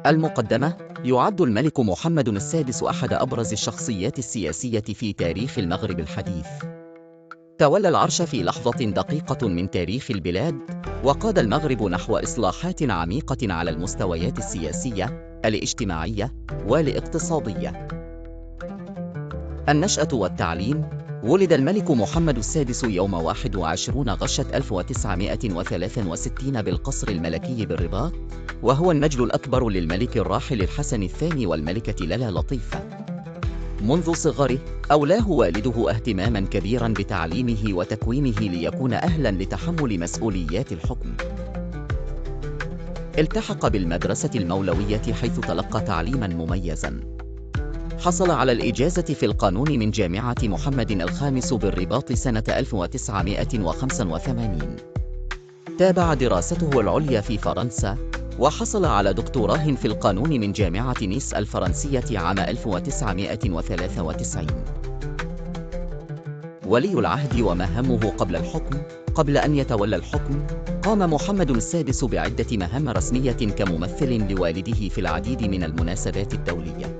المقدمة: يعد الملك محمد السادس أحد أبرز الشخصيات السياسية في تاريخ المغرب الحديث. تولى العرش في لحظة دقيقة من تاريخ البلاد، وقاد المغرب نحو إصلاحات عميقة على المستويات السياسية، الاجتماعية، والاقتصادية. النشأة والتعليم: ولد الملك محمد السادس يوم 21 غشت 1963 بالقصر الملكي بالرباط، وهو النجل الأكبر للملك الراحل الحسن الثاني والملكة لالا لطيفة. منذ صغره أولاه والده اهتماماً كبيراً بتعليمه وتكوينه ليكون أهلاً لتحمل مسؤوليات الحكم. التحق بالمدرسة المولوية حيث تلقى تعليماً مميزاً. حصل على الإجازة في القانون من جامعة محمد الخامس بالرباط سنة 1985. تابع دراسته العليا في فرنسا، وحصل على دكتوراه في القانون من جامعة نيس الفرنسية عام 1993. ولي العهد ومهامه قبل الحكم: قبل أن يتولى الحكم، قام محمد السادس بعدة مهام رسمية كممثل لوالده في العديد من المناسبات الدولية،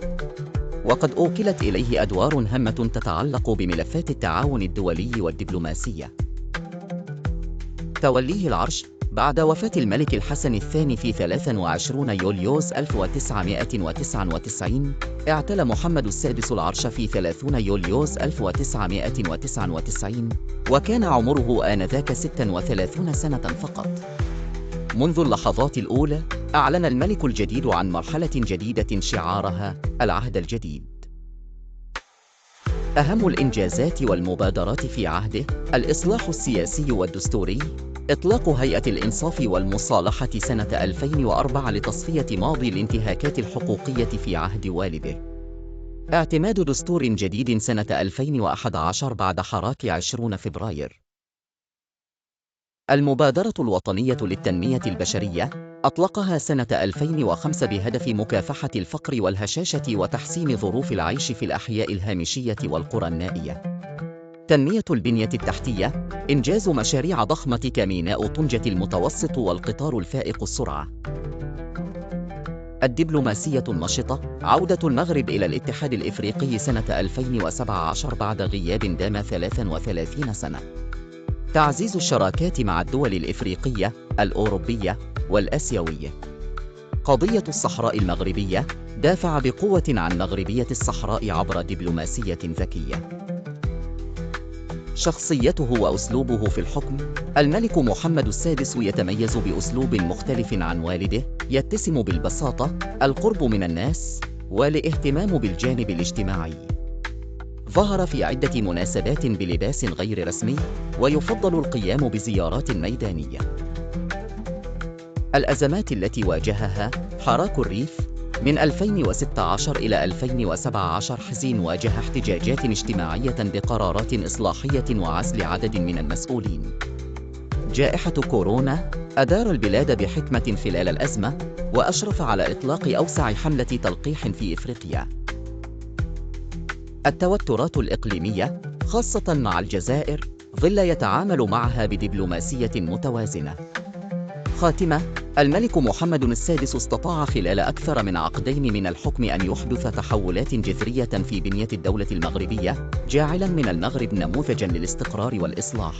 وقد أوكلت إليه أدوار هامة تتعلق بملفات التعاون الدولي والدبلوماسية. توليه العرش: بعد وفاة الملك الحسن الثاني في 23 يوليوز 1999، اعتلى محمد السادس العرش في 30 يوليوز 1999، وكان عمره آنذاك 36 سنة فقط. منذ اللحظات الأولى، أعلن الملك الجديد عن مرحلة جديدة شعارها العهد الجديد. أهم الإنجازات والمبادرات في عهده: الإصلاح السياسي والدستوري، إطلاق هيئة الإنصاف والمصالحة سنة 2004 لتصفية ماضي الانتهاكات الحقوقية في عهد والده، اعتماد دستور جديد سنة 2011 بعد حراك 20 فبراير. المبادرة الوطنية للتنمية البشرية، أطلقها سنة 2005 بهدف مكافحة الفقر والهشاشة وتحسين ظروف العيش في الأحياء الهامشية والقرى النائية. تنمية البنية التحتية، إنجاز مشاريع ضخمة كميناء طنجة المتوسط والقطار الفائق السرعة. الدبلوماسية النشطة، عودة المغرب إلى الاتحاد الإفريقي سنة 2017 بعد غياب دام 33 سنة. تعزيز الشراكات مع الدول الإفريقية، الأوروبية، والآسيوية. قضية الصحراء المغربية، دافع بقوة عن مغربية الصحراء عبر دبلوماسية ذكية. شخصيته وأسلوبه في الحكم: الملك محمد السادس يتميز بأسلوب مختلف عن والده، يتسم بالبساطة، القرب من الناس، والاهتمام بالجانب الاجتماعي. ظهر في عدة مناسبات بلباس غير رسمي، ويفضل القيام بزيارات ميدانية. الأزمات التي واجهها: حراك الريف من 2016 إلى 2017، حزين واجه احتجاجات اجتماعية بقرارات إصلاحية وعزل عدد من المسؤولين. جائحة كورونا، أدار البلاد بحكمة خلال الأزمة، وأشرف على إطلاق أوسع حملة تلقيح في إفريقيا. التوترات الإقليمية، خاصة مع الجزائر، ظل يتعامل معها بدبلوماسية متوازنة. خاتمة: الملك محمد السادس استطاع خلال أكثر من عقدين من الحكم أن يحدث تحولات جذرية في بنية الدولة المغربية، جاعلاً من المغرب نموذجاً للاستقرار والإصلاح.